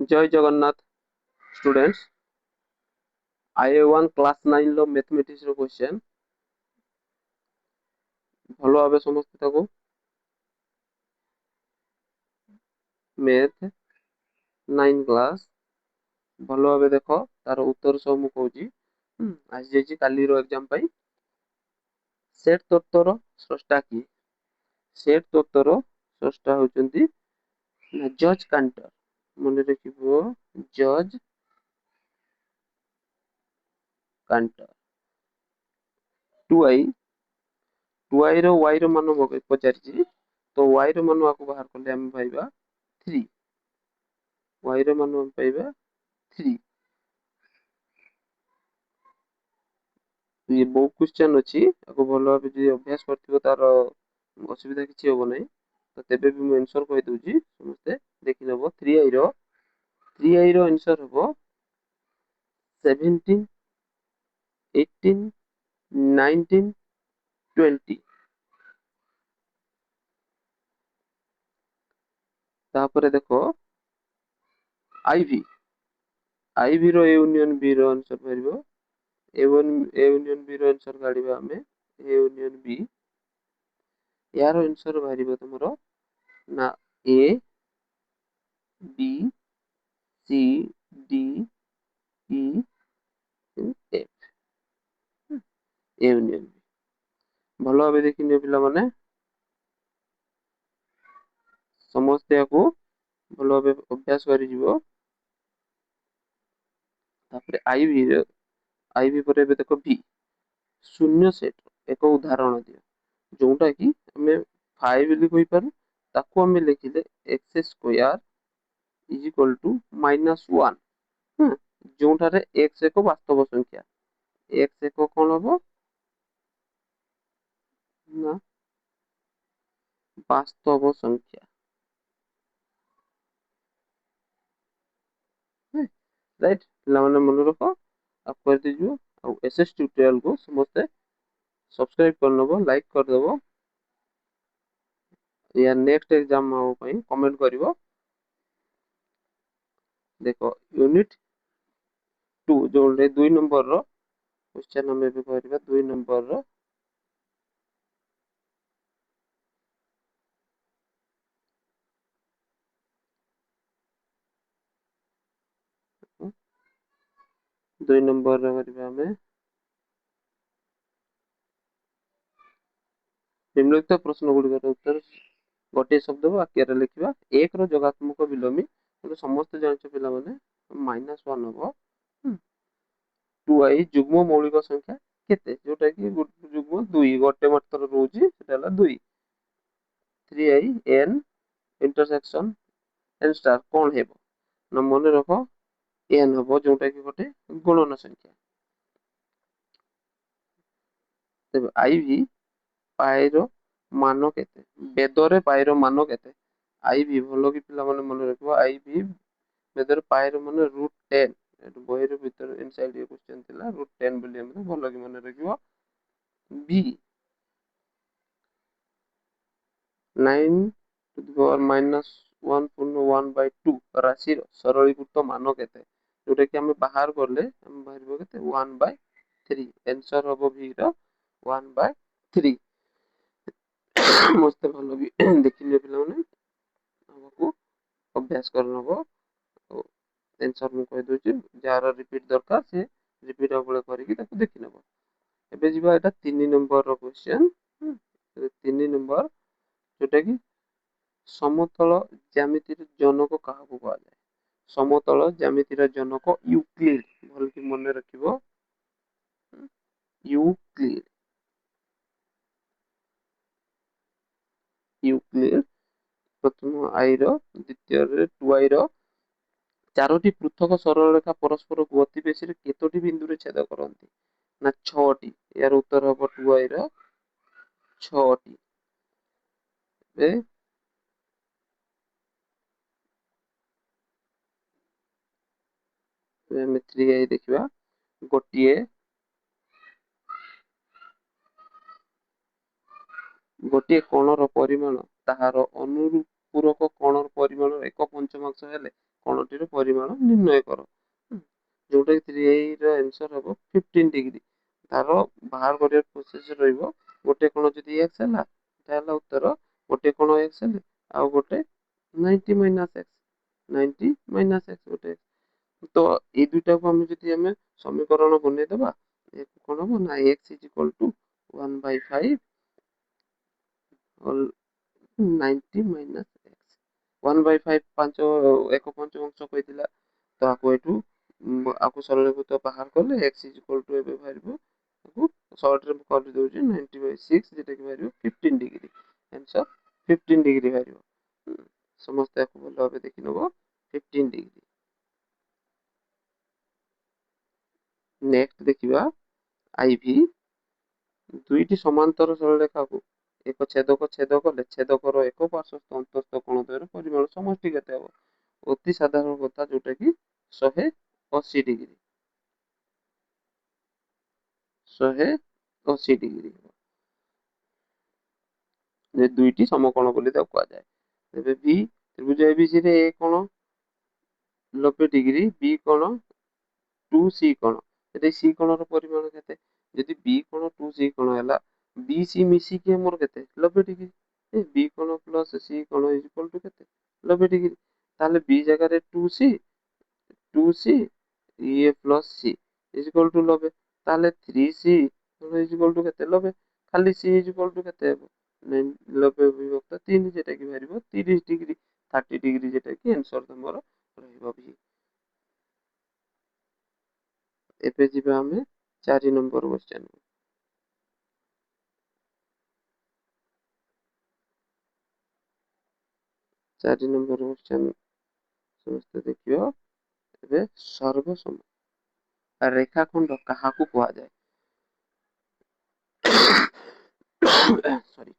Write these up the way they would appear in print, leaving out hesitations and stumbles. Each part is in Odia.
जय जगन्नाथ स्टूडेंट्स IA1 क्लास 9 लो मैथमेटिक्स रो क्वेश्चन भलो भाबे समझते थाको मैथ 9 क्लास भलो भाबे देखो तार उत्तर सब मु कहूची आज जेची काली रो एग्जाम पाई सेट तत्वर स्रष्टा की सेट तत्वर स्रष्टा होचंती जॉर्ज कांटर मन रखिबो जॉर्ज कांटर 2i 2i रो y रो मान पचारिछि तो y रो मान आको बाहर करले हम पाइबा 3 y रो मान हम पाइबा 3 ये बहुत क्वेश्चन अछि आको भलो भाबे जे अभ्यास करथिबो तार असुविधा किछि होबो नै तो तेबे भी मैं आंसर कहि दउची समझते देखि लेबो 3i रो आंसर होबो 17 18 19 20 तापरे देखो आईवी रो ए यूनियन बी रो आंसर परबो ए1 ए यूनियन बी रो आंसर काढिबा हमें ए यूनियन बी यार आंसर बाहरिबो तमरो ना A B C D E F A union B भलो भाबे देखिने पिला माने समस्त याको भलो भाबे अभ्यास करि जिवो तापरे आईवी पर एबे देखो बी शून्य सेट एक उदाहरण दियो जोटा कि हमें 5 ବୋଲି कहि ताको हमें लिखिले x square is equal to -1 जोटारे x एक वास्तव संख्या x एक कोन हबो ना वास्तव संख्या राइट पिला माने मन रखो आप कर दीजिए और एसएस ट्यूटोरियल को समझते सब्सक्राइब कर नबो लाइक कर देबो या नेक्स्ट एग्जाम आओ पई कमेंट करिवो देखो यूनिट 2 जोले 2 नंबर रो क्वेश्चन हमें भी करिबा 2 नंबर रो दुई नंबर रो करिबा हमें निम्नलिखित प्रश्न गुड़िकर उत्तर गोटे शब्द वाक्य रे लिखिबा एक रो जोगात्मक विलोमी समस्त जानछ पिला माने -1 हो 2i जुग्म मौलिक संख्या केते जोटा कि जुग्म 2 गोटे मात्र रहउची सेटा हला 2 3i n intersection n star कोन हेबो न मन रखो n हबो जोटा कि गोटे गुणन संख्या तबे iv पाइरो मान केते बेदरे पाइरो मान केते आईवी भलो कि पिला माने मन रखिबो आईवी बेदरे पाइरो मान √10 एटु बहिर भीतर इनसाइड ये क्वेश्चन थिला √10 बोली हम भलो कि मन रखिबो बी 9 टू द पावर -1 पूर्ण 1/2 राशि सरलीकृत मान केते जोटा कि हम बाहर करले हम बाहरबो केते 1/3 आंसर हबो बी रो 1/3 मस्त भलो भी देखिले पिला माने हमको अभ्यास करनबो आंसर मु कहि दोची जार रिपीट दरकार से रिपीट अबले करिकि ताको देखि नबो एबे जिबा एटा 3 नंबर रो क्वेश्चन 3 नंबर जोटा कि समतल ज्यामितिर जनक काहाकू कहला जाय समतल ज्यामितिर जनक यूक्लिड भल कि मन रखिबो यूक्लिड यूक्लिड प्रथम आई रो द्वितीय रे 2i रो चारोटी पृथक सरल रेखा परस्पर गतिबेशी रे केतोटी बिंदु रे छेद करंती ना 6टी यार उत्तर हबो 2i रो 6टी ए ଆମେ 3i ଦେଖିବା ଗୋଟିଏ କୋଣର ପରିମାଣ ତାହାର ଅନୁରୂପୂରକ କୋଣର ପରିମାଣ ଏକ ପଞ୍ଚମାଂଶ ହେଲେ କୋଣଟିର ପରିମାଣ ନିର୍ଣ୍ଣୟ କର। ଯୋଉଟା କି 3A ର ଆନ୍ସର ହବ 15 ଡିଗ୍ରୀ। ତାର ବାହାର କରିବା ପ୍ରୋସେସ ରହିବ, ଗୋଟେ କୋଣ ଯଦି x ହେଲା ତାହେଲେ ଉତ୍ତର ଗୋଟେ କୋଣ x ହେଲେ ଆଉ ଗୋଟେ 90 ମାଇନସ୍ x, 90 ମାଇନସ୍ x ଗୋଟେ। ତ ଏଇ ଦୁଇଟାକୁ ଯଦି ଆମେ ସମୀକରଣ ବନେଇଦବା, କଣ ହବ ନା x is equal to 1/5 90 minus x। 1/5 ଏକ ପଞ୍ଚମାଂଶ କହିଥିଲା, ତ ଆକୁ ସରଳୀକୃତ ବାହାର କଲେ x ଇଜ ଇକ୍ୱାଲ ଟୁ ଏବେ ବାହାରିବ, ତାକୁ ସର୍ଟରେ କରିଦଉଛି 90/6, ଯେଟା କି ବାହାରିବ 15 ଡିଗ୍ରୀ। ଆନ୍ସର 15 ଡିଗ୍ରୀ ବାହାରିବ। ସମସ୍ତେ ଆକୁ ଭଲ ଭାବେ ଦେଖି ନେବ, 15 ଡିଗ୍ରୀ। ନେକ୍ସଟ ଦେଖିବା IV। ଦୁଇଟି ସମାନ୍ତର ସରଳରେଖାକୁ ଏକ ଛେଦକ ଛେଦ କଲେ ଛେଦକର ଏକ ପାର୍ଶ୍ୱସ୍ଥ ଅନ୍ତସ୍ଥ କୋଣ ଦ୍ୱୟର ପରିମାଣ ସମଷ୍ଟି କେତେ ହେବ? ଅତି ସାଧାରଣ କଥା, ଯୋଉଟା କି 180 ଡିଗ୍ରୀ। 180 ଡିଗ୍ରୀ ଦୁଇଟି ସମକୋଣ ବୋଲି ତାକୁ କୁହାଯାଏ। ତେବେ B ତ୍ରିଭୁଜ ABC ରେ A କୋଣ 90 ଡିଗ୍ରୀ, B କୋଣ 2C କୋଣ, ଯଦି C କୋଣର ପରିମାଣ କେତେ? ଯଦି B କୋଣ 2C କୋଣ ହେଲା, BC ମିଶିକି ଆମର କେତେ 90 ଡିଗ୍ରୀ। B କୋଣ ପ୍ଲସ୍ C କୋଣ ଇଜ ଇକ୍ୱାଲ ଟୁ କେତେ 90 ଡିଗ୍ରୀ। ତାହେଲେ B ଜାଗାରେ 2C ଇଏ plus C is equal to 90। ତାହେଲେ 3C ଇଜ ଇକ୍ୱାଲ ଟୁ କେତେ 90, ଖାଲି C ଇଜ ଇକ୍ୱାଲ ଟୁ କେତେ ହେବ 90 ବିଭକ୍ତ 3, ଯେଟା କି ବାହାରିବ 30 ଡିଗ୍ରୀ, 30 ଡିଗ୍ରୀ, ଯେଟା କି ଆନ୍ସର ତମର ରହିବ B। ଏବେ ଯିବା ଆମେ 4 ନମ୍ବର କ୍ୱେଶ୍ଚନ। 4 ନମ୍ବର କ୍ୱେଶ୍ଚନ ସମସ୍ତେ ଦେଖିବ। ଏବେ ସର୍ବସମ ରେଖାଖଣ୍ଡ କାହାକୁ କୁହାଯାଏ? ସରି।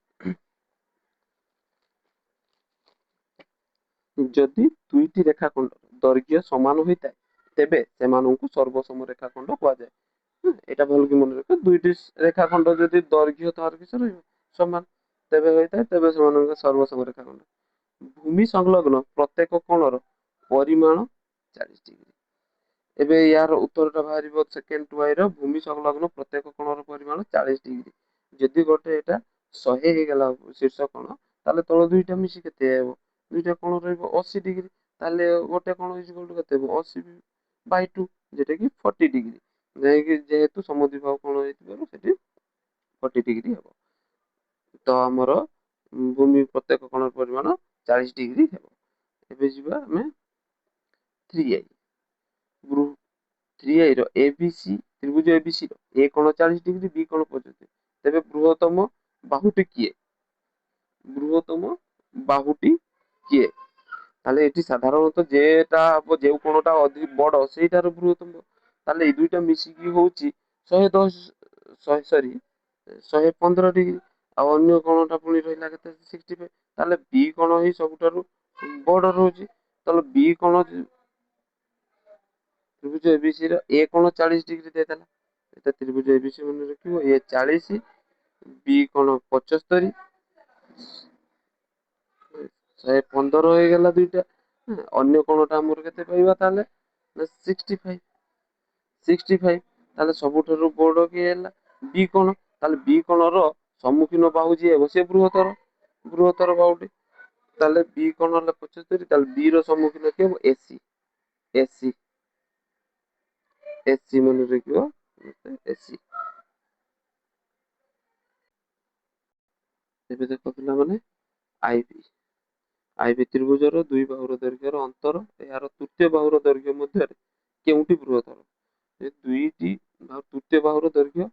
ଯଦି ଦୁଇଟି ରେଖାଖଣ୍ଡ ଦୈର୍ଘ୍ୟ ସମାନ ହୋଇଥାଏ, ତେବେ ସେମାନଙ୍କୁ ସର୍ବସମ ରେଖାଖଣ୍ଡ କୁହାଯାଏ। ଏଇଟା ଭଲ କି ମନେ ରଖ, ଦୁଇଟି ରେଖାଖଣ୍ଡ ଯଦି ଦୈର୍ଘ୍ୟ ତାର କିସ ରହିବ ସମାନ ତେବେ ହୋଇଥାଏ, ତେବେ ସେମାନଙ୍କ ସର୍ବସମ ରେଖାଖଣ୍ଡ। ଭୂମି ସଂଲଗ୍ନ ପ୍ରତ୍ୟେକ କୋଣର ପରିମାଣ 40 ଡିଗ୍ରୀ। ଏବେ ୟାର ଉତ୍ତରଟା ବାହାରିବ ସେକେଣ୍ଡ y ର ଭୂମି ସଂଲଗ୍ନ ପ୍ରତ୍ୟେକ କୋଣର ପରିମାଣ 40 ଡିଗ୍ରୀ। ଯଦି ଗୋଟେ ଏଇଟା 100 ହେଇଗଲା ଶୀର୍ଷ କୋଣ, ତାହେଲେ ତଳ ଦୁଇଟା ମିଶି କେତେ ହେବ? ଦୁଇଟା କୋଣ ରହିବ 80 ଡିଗ୍ରୀ। ତାହେଲେ ଗୋଟେ କୋଣ ଇଜ ଇକ୍ୱାଲ ଟୁ କେତେ ହେବ 80/2, ଯେଟା କି 40 ଡିଗ୍ରୀ। ଯେହେତୁ ସମଦ୍ୱିବାହୁ କୋଣ ହେଇଥିବାରୁ ସେଠି 40 ଡିଗ୍ରୀ ହେବ। ତ ଆମର ଭୂମି ପ୍ରତ୍ୟେକ କୋଣର ପରିମାଣ 40 ଡିଗ୍ରୀ ହେବ। ଏବେ ଯିବା ଆମେ 3I। 3I ର ABC ତ୍ରିଭୁଜ ABC ର A କୋଣ 40 ଡିଗ୍ରୀ, B କୋଣ 75, ତେବେ ବୃହତ୍ତମ ବାହୁଟି କିଏ? ବୃହତ୍ତମ ବାହୁଟି କିଏ? ତାହେଲେ ଏଠି ସାଧାରଣତଃ ଯେଟା ହବ, ଯୋଉ କୋଣଟା ଅଧିକ ବଡ ସେଇଟାର ବୃହତ୍ତମ। ତାହେଲେ ଏଇ ଦୁଇଟା ମିଶିକି ହଉଛି 115 ଡିଗ୍ରୀ। ଆଉ ଅନ୍ୟ କୋଣଟା ପୁଣି ରହିଲା କେତେ 65। ତାହେଲେ B କୋଣ ହିଁ ସବୁଠାରୁ ବଡ ରହୁଛି। ତାହେଲେ B କୋଣ ତ୍ରିଭୁଜ ABC ର A କୋଣ 40 ଡିଗ୍ରୀ ଦେଇଦେଲା। এটা ତ୍ରିଭୁଜ ABC ମନେ ରଖିବ, A 40, B କୋଣ 75, 115 ହେଇଗଲା ଦୁଇଟା। ଅନ୍ୟ କୋଣଟା ଆମର କେତେ ପାଇବା ତାହେଲେ 65। ତାହେଲେ ସବୁଠାରୁ ବଡ କିଏ ହେଲା B କୋଣ। ତାହେଲେ B କୋଣର ସମ୍ମୁଖୀନ ବାହୁ ଯିଏ ହେବ ସେ ବୃହତ୍ତର ବାହୁଟି। ତାହେଲେ B କୋଣ ହେଲା 75, ତାହେଲେ B ର ସମ୍ମୁଖୀନ କିଏ ହେବ AC। AC ମନେ ରଖିବ, AC। ଏବେ ଦେଖ ପିଲାମାନେ IV ତ୍ରିଭୁଜର ଦୁଇ ବାହୁର ଦୈର୍ଘ୍ୟର ଅନ୍ତର ଏହାର ତୃତୀୟ ବାହୁର ଦୈର୍ଘ୍ୟ ମଧ୍ୟରେ କେଉଁଟି ବୃହତ୍ତର? ଦୁଇଟି ତୃତୀୟ ବାହୁର ଦୈର୍ଘ୍ୟ,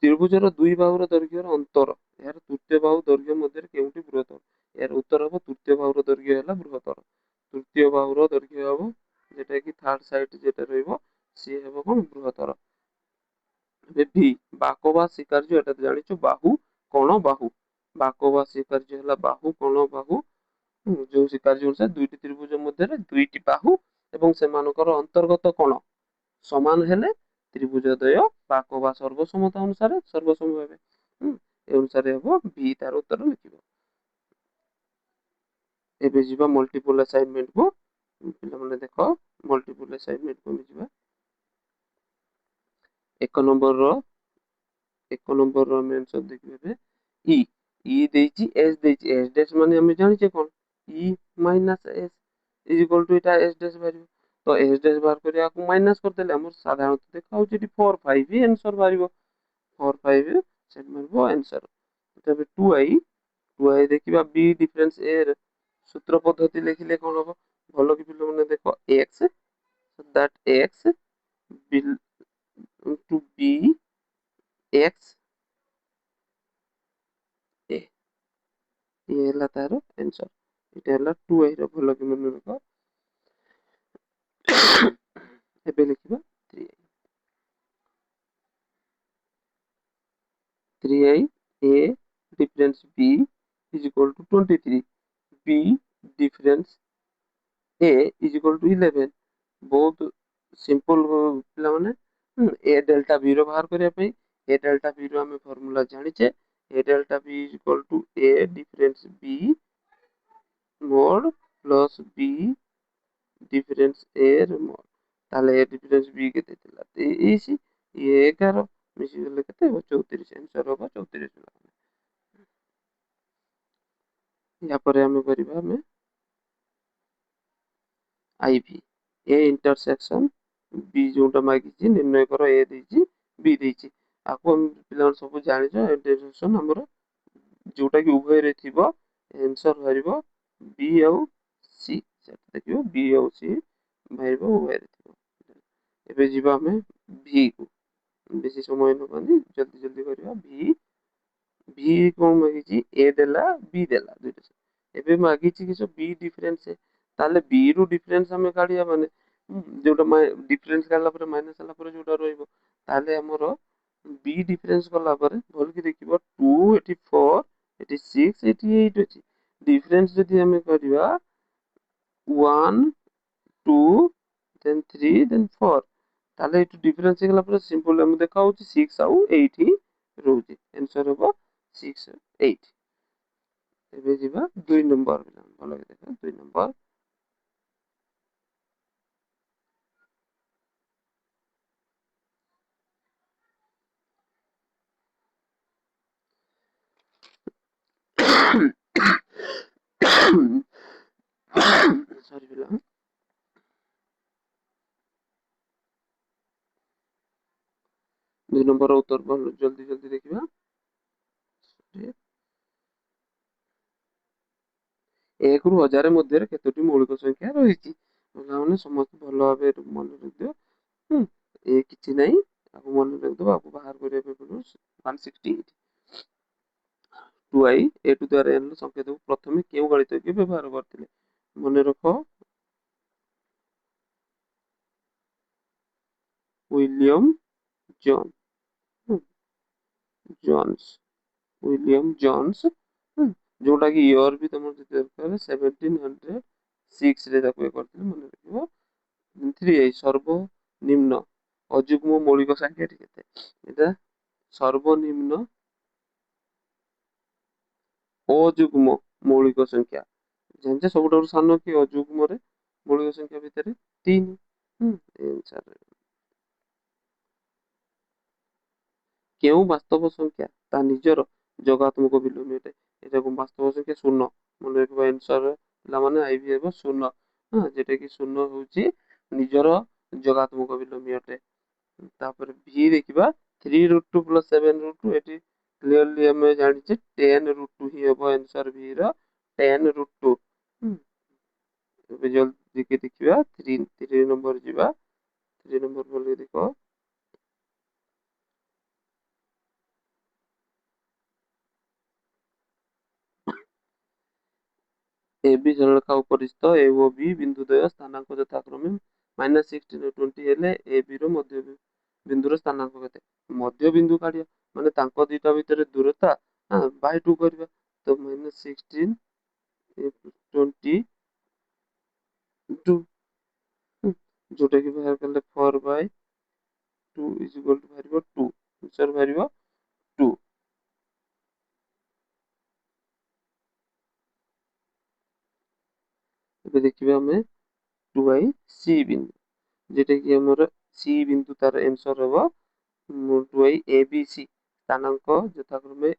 ତ୍ରିଭୁଜର ଦୁଇ ବାହୁର ଦୈର୍ଘ୍ୟର ଅନ୍ତର ଏହାର ତୃତୀୟ ବାହୁ ଦୈର୍ଘ୍ୟ ମଧ୍ୟରେ କେଉଁଟି ବୃହତ୍ତର? ଏହାର ଉତ୍ତର ହବ ତୃତୀୟ ବାହୁର ଦୈର୍ଘ୍ୟ ହେଲା ବୃହତ୍ତର। ତୃତୀୟ ବାହୁର ଦୈର୍ଘ୍ୟ ହବ, যেটা କି ଥାର୍ଡ ସାଇଡ ଯେଟା ରହିବ ସିଏ ହେବ କଣ ବୃହତ୍ତର। V ବାକ ବା ସ୍ୱୀକାର୍ଯ୍ୟ, ଏଟା ଜାଣିଛୁ ବାହୁ କୋଣ ବାହୁ। ବାକ ବା ସ୍ୱୀକାର୍ଯ୍ୟ ହେଲା ବାହୁ କୋଣ ବାହୁ। ଯୋଉ ସ୍ୱୀକାର୍ଯ୍ୟ ଅନୁସାରେ ଦୁଇଟି ତ୍ରିଭୁଜ ମଧ୍ୟରେ ଦୁଇଟି ବାହୁ ଏବଂ ସେମାନଙ୍କର ଅନ୍ତର୍ଗତ କୋଣ ସମାନ ହେଲେ ତ୍ରିଭୁଜ ଦ୍ୱୟ ବାକ ବା ସର୍ବସମତା ଅନୁସାରେ ସର୍ବସମ ହେବେ। ଏ ଅନୁସାରେ ହବ V, ତାର ଉତ୍ତର ଲେଖିବ। ଏବେ ଯିବା ମଲ୍ଟିପଲ୍ ଆସାଇନମେଣ୍ଟ को ପିଲାମାନେ ଦେଖ ମଲ୍ଟିପଲ୍ ଆସାଇନମେଣ୍ଟ को ଯିବା ଏକ ନମ୍ବରର ଆମେ ଆନ୍ସର ଦେଖିବା ଇ ଦେଇଛି ଏସ୍ ଦେଇଛି ଏସ୍ ଡ୍ୟାସ୍ ମାନେ ଆମେ ଜାଣିଛେ କଣ E minus S is equal to ଏଟା ଏସ୍ ଡ୍ୟାସ୍ ବାହାରିବ ତ ଏସ୍ ଡ୍ୟାସ୍ ବାହାର କରି ଆକୁ ମାଇନସ୍ କରିଦେଲେ ଆମର ସାଧାରଣତଃ ଦେଖା ହଉଛି ଏଠି 4 5 ଆନ୍ସର ବାହାରିବ 4 5 ସେଟ୍ ମାରିବ ଆନ୍ସର ତେବେ 2i ଦେଖିବା b ଡିଫରେନ୍ସ a ର ସୂତ୍ର ପଦ୍ଧତି ଲେଖିଲେ କଣ ହବ ଭଲ କି ପିଲାମାନେ ଦେଖ x that x to b x a ଇଏ ହେଲା ତାର ଆନ୍ସର ଏଟା ହେଲା 2i ର ଭଲ କି ମନେ ରଖ ଏବେ ଲେଖିବା 3i a difference b is equal to 23 b difference a is equal to 11 ବହୁତ ସିମ୍ପଲ ପିଲାମାନେ a delta b ର ବାହାର କରିବା ପାଇଁ a delta b ର ଆମେ ଫର୍ମୁଲା ଜାଣିଛେ a delta b is equal to a difference b mod plus b difference a ର mod ତାହେଲେ a difference b କେତେ ଥିଲା 23 ଇଏ 11 ମିଶିଗଲେ କେତେ ହେବ 34 ଆନ୍ସର ହବ 34 ୟା ପରେ ଆମେ କରିବା IV A intersection B ଯୋଉଟା ମାଗିଛି ନିର୍ଣ୍ଣୟ କର A ଦେଇଛି B ଦେଇଛି ଆକୁ ଆମେ ପିଲାମାନେ ସବୁ ଜାଣିଛ ଇଣ୍ଟରସେକ୍ସନ ଆମର ଯୋଉଟା କି ଉଭୟରେ ଥିବ ଆନ୍ସର ବାହାରିବ B ଆଉ C ସେଟା ଦେଖିବ B ଆଉ C ବାହାରିବ ଉଭୟରେ ଥିବ ଏବେ ଯିବା ଆମେ V କୁ ବେଶୀ ସମୟ ନବନି ଜଲ୍ଦି କରିବା V କଣ ମାଗିଛି A ଦେଲା B ଦେଲା ଦୁଇଟା ଏବେ ମାଗିଛି କିଛି B ଡିଫରେନ୍ସ ତାହେଲେ B ରୁ ଡିଫରେନ୍ସ ଆମେ କାଢିବା ମାନେ ଯୋଉଟା ଡିଫରେନ୍ସ କାଢିଲା ପରେ ମାଇନସ ହେଲା ପରେ ଯୋଉଟା ରହିବ ତାହେଲେ ଆମର B ଡିଫରେନ୍ସ କଲା ପରେ ଭଲକି ଦେଖିବ 2 ଏଠି 4 ଏଠି 6 ଏଠି 8 ଅଛି ଡିଫରେନ୍ସ ଯଦି ଆମେ କରିବା 1 2 then 3 then 4 ତାହେଲେ ଏଠୁ ଡିଫରେନ୍ସ ହେଇଗଲା ପରେ ସିମ୍ପଲ ଆମେ ଦେଖା ହଉଛି 6 ଆଉ 8 ହିଁ ରହୁଛି ଆନ୍ସର ହବ 6 8 ଏବେ ଯିବା 2 ନମ୍ବର ଭଲ ଦେଖ 2 ନମ୍ବର ସରି ପିଲା 2 ନମ୍ବର ଉତ୍ତର ଭଲ ଜଲ୍ଦି ଦେଖିବା 1 ରୁ 1000 ମଧ୍ୟରେ କେତୋଟି ମୌଳିକ ସଂଖ୍ୟା ରହିଛି ପିଲାମାନେ ସମସ୍ତେ ଭଲ ଭାବେ ମନେ ରଖିଦିଅ ଏ କିଛି ନାହିଁ ଆକୁ ମନେ ରଖିଦବା ଆକୁ ବାହାର କରିବା ପାଇଁ ପଡିବ 168 2i a to the n ସଂକେତକୁ ପ୍ରଥମେ କେଉଁ ଗାଳିତଜ୍ञ ବ୍ୟବହାର କରିଥିଲେ ମନେ ରଖ ୱିଲିୟମ ଜନ୍ସ ଯୋଉଟା କି ଇୟର ବି ତମର ଯଦି ଦରକାର 1706 ରେ ତାକୁ କରିଥିଲେ ମନେ ରଖିବ 3i ସର୍ବନିମ୍ନ ଅଯୁଗ୍ମ ମୌଳିକ ସଂଖ୍ୟାଟି କେତେ ଏଟା ସର୍ବନିମ୍ନ ଅଯୁଗ୍ମ ମୌଳିକ ସଂଖ୍ୟା ଜାଣିଛେ ସବୁଠାରୁ ସାନ କି ଅଯୁଗ୍ମରେ ମୌଳିକ ସଂଖ୍ୟା ଭିତରେ 3 କେଉଁ ବାସ୍ତବ ସଂଖ୍ୟା ତା ନିଜର ଯୋଗାତ୍ମକ ବିଲୋମୀ ଅଟେ ଏଟାକୁ ବାସ୍ତବ ସଂଖ୍ୟା ଶୂନ ମନେ ରଖିବା ଆନ୍ସର ପିଲାମାନେ ଆଇଭି ହେବ ଶୂନ ଯେଟା କି ଶୂନ ହଉଛି ନିଜର ଯୋଗାତ୍ମକ ବିଲୋମୀ ଅଟେ ତାପରେ ଭି ଦେଖିବା 3 ରୁଟ୍ 2 ପ୍ଲସ୍ 7 ରୁଟ୍ 2 ଏଠି କ୍ଲିୟରଲି ଆମେ ଜାଣିଛେ 10 ରୁଟ୍ 2 ହିଁ ହେବ ଆନ୍ସର ଭି ର 10 ରୁଟ୍ 2 ଏବେ ଜଲ୍ଦି ଦେଖିବା 3 ନମ୍ବର ଯିବା 3 ନମ୍ବର ବୋଲି ଦେଖ ଏ ବି ସରଳରେଖା ଉପରିସ୍ଥ ଏ ଓ ବି ବିନ୍ଦୁଦ୍ୱୟ ସ୍ଥାନାଙ୍କ ଯଥାକ୍ରମେ -16 ଓ 20 ହେଲେ ଏ ବି ର ମଧ୍ୟ ବିନ୍ଦୁର ସ୍ଥାନାଙ୍କ କେତେ ମଧ୍ୟ ବିନ୍ଦୁ କାଢିବା ମାନେ ତାଙ୍କ ଦିଟା ଭିତରେ ଦୂରତା ବାଇ 2 କରିବା ତ -16 20 2 ଯୋଉଟା କି ବାହାର କଲେ 4/2 ଇଜ ଇକ୍ୱାଲ ଟୁ ବାହାରିବ 2 ଆନ୍ସର ବାହାରିବ 2 ଏବେ ଦେଖିବା ଆମେ 2i C ବିନ୍ଦୁ, যেটা কি ଆମର C ବିନ୍ଦୁ ତାର ଆନ୍ସର ହେବ 2i ABC, ସ୍ଥାନାଙ୍କ ଯଥାକ୍ରମେ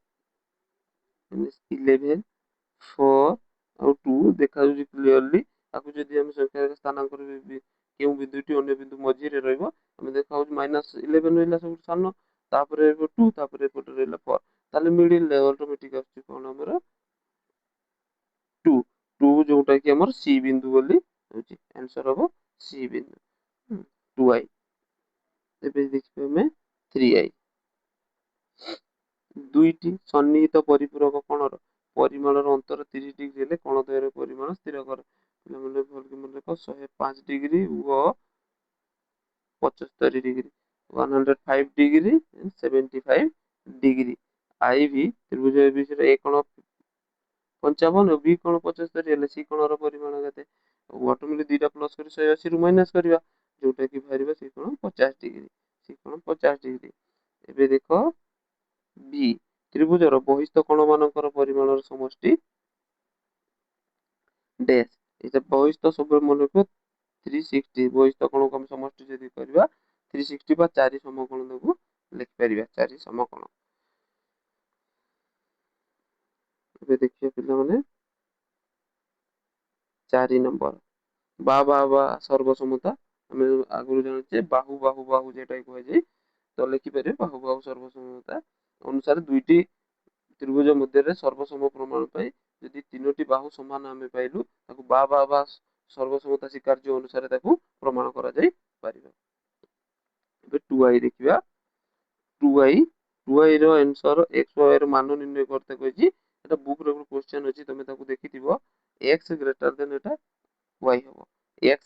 11, 4 ଆଉ 2 ଦେଖାଯାଉଛି କ୍ଲିୟରଲି। ତାକୁ ଯଦି ଆମେ ସଂଖ୍ୟା ସ୍ଥାନାନ୍ତର କେଉଁ ବିନ୍ଦୁଟି ଅନ୍ୟ ବିନ୍ଦୁ ମଝିରେ ରହିବ, ଆମେ ଦେଖାଯାଉଛି -11 ରହିଲା ସବୁଠୁ ସାନ, ତାପରେ 2, ତାପରେ ଏପଟେ ରହିଲା 4, ତାହେଲେ ମିଡିଲ ଅଟୋମେଟିକ ଆସୁଛି କଣ ଆମର 2 ଯୋଉଟା କି ଆମର C ବିନ୍ଦୁ ବୋଲି ହଉଛି, ଆନ୍ସର ହବ C ବିନ୍ଦୁ 2i। ଏବେ ଦେଖିବା ଆମେ 3i, ଦୁଇଟି ସନ୍ନିହିତ ପରିପୂରକ କୋଣର ପରିମାଣର ଅନ୍ତର 30 ଡିଗ୍ରୀ ହେଲେ କୋଣ ଦ୍ୱୟର ପରିମାଣ ସ୍ଥିର କର। ପିଲାମାନେ ଭଲକି ମନେ ରଖ, 105 ଡିଗ୍ରୀ ଓ 75 ଡିଗ୍ରୀ, 105 ডিগ্রি 75 ডিগ্রি। আইভি ত্রিভুজ ABC ର A କୋଣ 55 ଓ B କୋଣ 75 ହେଲେ C କୋଣର ପରିମାଣ କେତେ? ଅଟୋମେଟିକ ଦିଟା ପ୍ଲସ କରି 180 ରୁ ମାଇନସ କରିବା, ଯୋଉଟା କି ବାହାରିବ C କୋଣ 50 ଡିଗ୍ରୀ, C କୋଣ 50 ଡିଗ୍ରୀ। ଏବେ ଦେଖ B ତ୍ରିଭୁଜର ବହିସ୍ଥ କୋଣ ମାନଙ୍କର ପରିମାଣର ସମଷ୍ଟି ଡ୍ୟାଶ, ଏଇଟା ବହିସ୍ଥ ସବୁବେଳେ ମନେ ରଖିବ 360, ବହିସ୍ଥ କୋଣକୁ ଆମେ ସମଷ୍ଟି ଯଦି କରିବା 360 ବା 4 ସମକୋଣ ତାକୁ ଲେଖିପାରିବା, 4 ସମକୋଣ। ଏବେ ଦେଖିବା ପିଲାମାନେ 4 ନମ୍ବର ବା ସର୍ବସମତା, ଆମେ ଆଗରୁ ଜାଣିଛେ ବାହୁ ବାହୁ ବାହୁ ଯେଟା କୁହାଯାଏ, ତ ଲେଖିପାରିବେ ବାହୁ ବାହୁ ସର୍ବସମତା ଅନୁସାରେ ଦୁଇଟି ତ୍ରିଭୁଜ ମଧ୍ୟରେ ସର୍ବସମ ପ୍ରମାଣ ପାଇଁ ଯଦି ତିନୋଟି ବାହୁ ସମାନ ଆମେ ପାଇଲୁ, ତାକୁ ବା ସର୍ବସମତା ସ୍ୱୀକାର୍ଯ୍ୟ ଅନୁସାରେ ତାକୁ ପ୍ରମାଣ କରାଯାଇ ପାରିବ। ଏବେ 2i ଦେଖିବା, 2i ର ଆନ୍ସର x y ର ମାନ ନିର୍ଣ୍ଣୟ କରତେ କହିଛି, এটা ବୁକ୍ ରେ କ୍ୱେଶ୍ଚନ ଅଛି, ତମେ ତାକୁ ଦେଖିଥିବ, x ଗ୍ରେଟର ଦେନ୍ ଏଟା y ହବ, x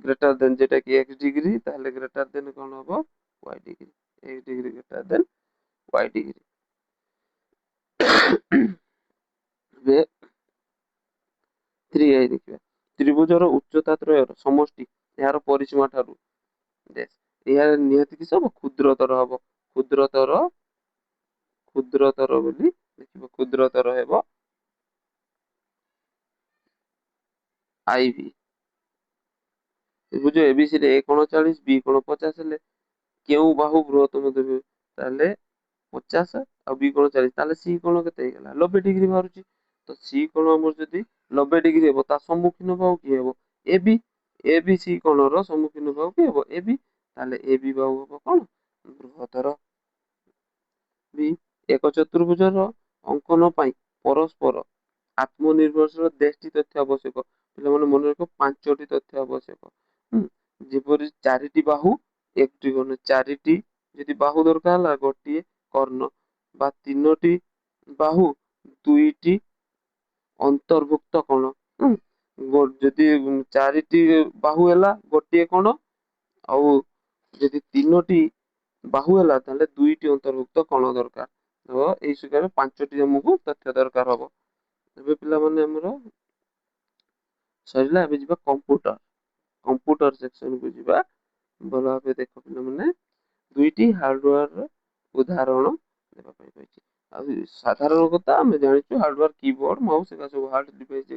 ଗ୍ରେଟର ଦେନ୍ যেটা কি x ডিগ্রি, তাহলে গ্রেটার দেন কোন হবো y degree, x degree greater than y degree. ଏବେ 3i ଦେଖିବା, ତ୍ରିଭୁଜର ଉଚ୍ଚତା ତ୍ରୟର ସମଷ୍ଟି ଏହାର ପରିସୀମା ଠାରୁ ଏହା ନିହାତି କିସ ହବ, କ୍ଷୁଦ୍ରତର ହବ, କ୍ଷୁଦ୍ରତର ବୋଲି ଦେଖିବ, କ୍ଷୁଦ୍ରତର ହେବ IV। ତ୍ରିଭୁଜ ABC ରେ A କୋଣ 40 B କୋଣ 50 ହେଲେ କେଉଁ ବାହୁ ବୃହତ୍ତମ ଦେବେ, ତାହେଲେ 50 ଆଉ B କୋଣ 40, ତାହେଲେ C କୋଣ କେତେ ହେଇଗଲା 90 ଡିଗ୍ରୀ ବାହାରୁଛି, ତ C କୋଣ ଆମର ଯଦି 90 ଡିଗ୍ରୀ ହେବ, ତା ସମ୍ମୁଖୀନ ବାହୁ କିଏ ହେବ AB, ABC କୋଣର ସମ୍ମୁଖୀନ ବାହୁ କିଏ ହେବ AB, ତାହେଲେ AB ବାହୁ ହବ କଣ ବୃହତ୍ତର। B ଏକ ଚତୁର୍ଭୁଜର ଅଙ୍କନ ପାଇଁ ପରସ୍ପର ଆତ୍ମନିର୍ଭରଶୀଳ 10ଟି ତଥ୍ୟ ଆବଶ୍ୟକ, ପିଲାମାନେ ମନେ ରଖ 5ଟି ତଥ୍ୟ ଆବଶ୍ୟକ, ଯେପରି 4ଟି ବାହୁ 1ଟି କର୍ଣ୍ଣ, 4ଟି ଯଦି ବାହୁ ଦରକାର ହେଲା ଗୋଟିଏ କର୍ଣ୍ଣ, ବା 3ଟି ବାହୁ 2ଟି ଅନ୍ତର୍ଭୁକ୍ତ କୋଣ, ଯଦି 4ଟି ବାହୁ ହେଲା ଗୋଟିଏ କୋଣ, ଆଉ ଯଦି 3ଟି ବାହୁ ହେଲା ତାହେଲେ 2ଟି ଅନ୍ତର୍ଭୁକ୍ତ କୋଣ ଦରକାର, ତ ଏଇ ସୁକାରେ 5ଟି ଆମକୁ ତଥ୍ୟ ଦରକାର ହବ। ଏବେ ପିଲାମାନେ ଆମର ସରିଲା, ଏବେ ଯିବା କମ୍ପ୍ୟୁଟର ସେକ୍ସନକୁ ଯିବା। ଭଲ ଭାବେ ଦେଖ ପିଲାମାନେ, ଦୁଇଟି ହାର୍ଡୱାର ଉଦାହରଣ ଦେବା ପାଇଁ କହିଛି। ଆଉ ସାଧାରଣ କଥା ଆମେ ଜାଣିଛୁ ହାର୍ଡୱାର କିବୋର୍ଡ ମାଉସ ଏଗୁଡ଼ା ସବୁ ହାର୍ଡ ଡିଭାଇସ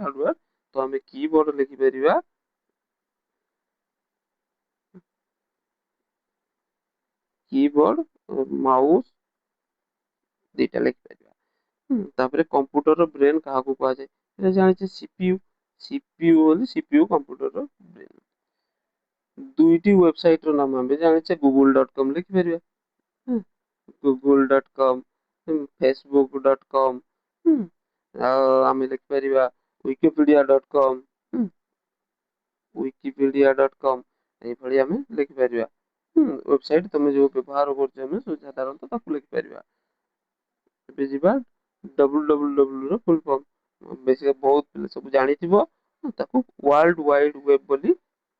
ହାର୍ଡୱାର, ତ ଆମେ କିବୋର୍ଡ ଲେଖିପାରିବା କିବୋର୍ଡ, ମାଉସ ଦିଟା ଲେଖିପାରିବା। ତାପରେ କମ୍ପ୍ୟୁଟରର ବ୍ରେନ୍ କାହାକୁ କୁହାଯାଏ, এটা ଜାଣିଛେ CPU, CPU କମ୍ପ୍ୟୁଟରର ବ୍ରେନ୍। ଦୁଇଟି ୱେବସାଇଟ ର ନାମ ଆମେ ଜାଣିଛେ google.com ଲେଖିପାରିବା, google.com, facebook.com, ଆଉ ଆମେ ଲେଖିପାରିବା wikipedia.com, wikipedia.com, ଏଇଭଳି ଆମେ ଲେଖିପାରିବା। ୱେବସାଇଟ ତମେ ଯୋଉ ବ୍ୟବହାର କରୁଛ ଆମେ ସାଧାରଣତଃ ତାକୁ ଲେଖିପାରିବା। ଏବେ ଯିବା www ର ଫୁଲ ଫର୍ମ, ବେଶୀ ବହୁତ ପିଲା ସବୁ ଜାଣିଥିବ, ତାକୁ ୱାର୍ଲଡ ୱାଇଡ ୱେବ ବୋଲି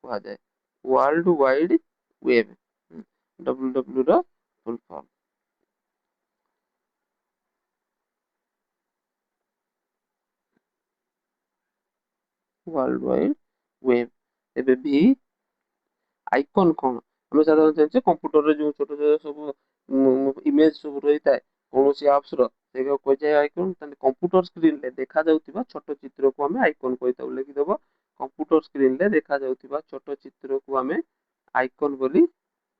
କୁହାଯାଏ, ୱାର୍ଲଡ ୱାଇଡ ୱେବ, www ର full form. World wide web. ଏବେ ବି ଆଇକନ କଣ, ଆମେ ସାଧାରଣତଃ ଜାଣିଛେ କମ୍ପ୍ୟୁଟରରେ ଯୋଉ ଛୋଟ ଛୋଟ ସବୁ ଇମେଜ ସବୁ ରହିଥାଏ କୌଣସି ଆପ୍ସ ର, ସେଇଟା କୁହାଯାଏ ଆଇକନ୍। ତାହେଲେ କମ୍ପ୍ୟୁଟର ସ୍କ୍ରିନରେ ଦେଖାଯାଉଥିବା ଛୋଟ ଚିତ୍ରକୁ ଆମେ ଆଇକନ୍ କହିଥାଉ। ଲେଖିଦେବ କମ୍ପ୍ୟୁଟର ସ୍କ୍ରିନରେ ଦେଖାଯାଉଥିବା ଛୋଟ ଚିତ୍ରକୁ ଆମେ ଆଇକନ୍ ବୋଲି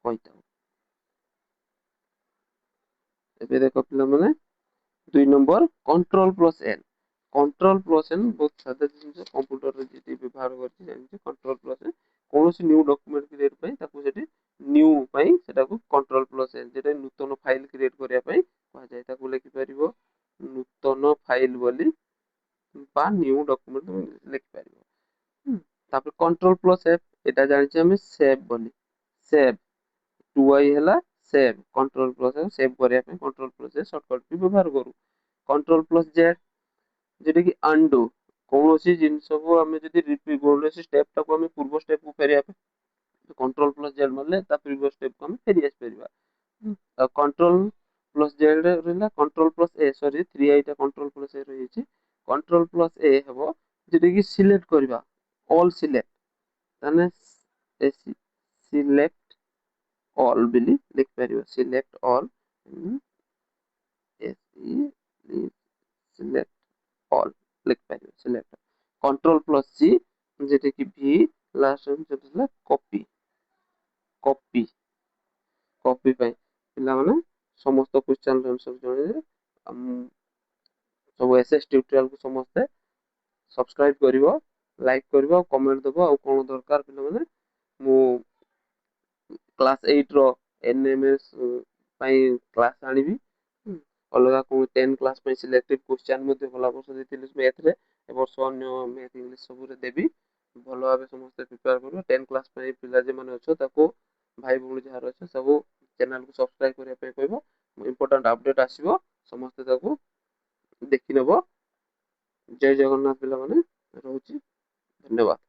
କହିଥାଉ। ଏବେ ଦେଖ ପିଲାମାନେ 2 ନମ୍ବର Ctrl+N। Ctrl+N ବହୁତ ସାଧାରଣ ଜିନିଷ, କମ୍ପ୍ୟୁଟରରେ ଯଦି ବ୍ୟବହାର କରିଛି ଜାଣିଛି। Ctrl+N କୌଣସି ନ୍ୟୁ ଡକ୍ୟୁମେଣ୍ଟ କ୍ରିଏଟ୍ ପାଇଁ ତାକୁ ସେଠି ନ୍ୟୁ ପାଇଁ ସେଟାକୁ Ctrl+N, ଯେଟା ନୂତନ ଫାଇଲ କ୍ରିଏଟ୍ କରିବା ପାଇଁ କୁହାଯାଏ। ତାକୁ ଲେଖିପାରିବ ନୂତନ ଫାଇଲ ବୋଲି ବା ନ୍ୟୁ ଡକ୍ୟୁମେଣ୍ଟ ଲେଖିପାରିବ। ତାପରେ Ctrl+F, ଏଟା ଜାଣିଛେ ଆମେ ସେଭ୍ ବୋଲି। ସେଭ୍ 2i ହେଲା ସେଭ୍। Ctrl+F ସେଭ୍ କରିବା ପାଇଁ Ctrl+S ସର୍ଟକଟ୍ ବି ବ୍ୟବହାର କରୁ। Ctrl+Z ଯେଟା କି undo, କୌଣସି ଜିନିଷକୁ ଆମେ ଯଦି କୌଣସି ଷ୍ଟେପ୍ ଟାକୁ ଆମେ ପୂର୍ବ ଷ୍ଟେପ୍ କୁ ଫେରିବା ପାଇଁ Ctrl+Z ମାରିଲେ ତା ପ୍ରିଭିୟସ୍ ଷ୍ଟେପ୍ କୁ ଆମେ ଫେରି ଆସିପାରିବା। ଆଉ Ctrl+Z ରହିଲା Ctrl+A, ସରି 3i ଟା Ctrl+A ରହିଯାଇଛି। Ctrl+A ହେବ ଯେଟା କି ସିଲେକ୍ଟ କରିବା, ଅଲ୍ ସିଲେକ୍ଟ। ତାହେଲେ ସିଲେକ୍ଟ ଅଲ୍ ବୋଲି ଲେଖିପାରିବ। ସିଲେକ୍ଟ ଅଲ୍, ସିଲେକ୍ଟ ଅଲ୍ ଲେଖିପାରିବ। ସିଲେକ୍ଟ Ctrl+C ଯେଟା କି V ଲାଷ୍ଟ ଥିଲା କପି। କପି ପାଇଁ ପିଲାମାନେ ସମସ୍ତ କ୍ୱେଶ୍ଚନ୍ ଆନ୍ସର ଜାଣିଲେ। ସବୁ SS ଟ୍ୟୁଟୋରିଆଲ କୁ ସମସ୍ତେ ସବସ୍କ୍ରାଇବ କରିବ, ଲାଇକ୍ କରିବ ଆଉ କମେଣ୍ଟ ଦବ। ଆଉ କଣ ଦରକାର ପିଲାମାନେ, ମୁଁ କ୍ଲାସ 8 ର NMS ପାଇଁ କ୍ଲାସ ଆଣିବି। ଅଲଗା କୋଉ 10 କ୍ଲାସ ପାଇଁ ସିଲେକ୍ଟିଭ କ୍ୱେଶ୍ଚନ୍ ମଧ୍ୟ ଗଲା ବର୍ଷ ଦେଇଥିଲି ମ୍ୟାଥରେ, ଏ ବର୍ଷ ଅନ୍ୟ ମ୍ୟାଥ ଇଂଲିଶ ସବୁରେ ଦେବି। ଭଲ ଭାବେ ସମସ୍ତେ ପ୍ରିପେୟାର କରିବ। 10 କ୍ଲାସ ପାଇଁ ପିଲା ଯେଉଁମାନେ ଅଛ ତାକୁ ଭାଇ ଭଉଣୀ ଯାହାର ଅଛ ସବୁ ଚ୍ୟାନେଲକୁ ସବସ୍କ୍ରାଇବ କରିବା ପାଇଁ କହିବ। ଇମ୍ପୋର୍ଟାଣ୍ଟ ଅପଡେଟ ଆସିବ, ସମସ୍ତେ ତାକୁ ଦେଖିନେବ। ଜୟ ଜଗନ୍ନାଥ ପିଲାମାନେ, ରହୁଛି, ଧନ୍ୟବାଦ।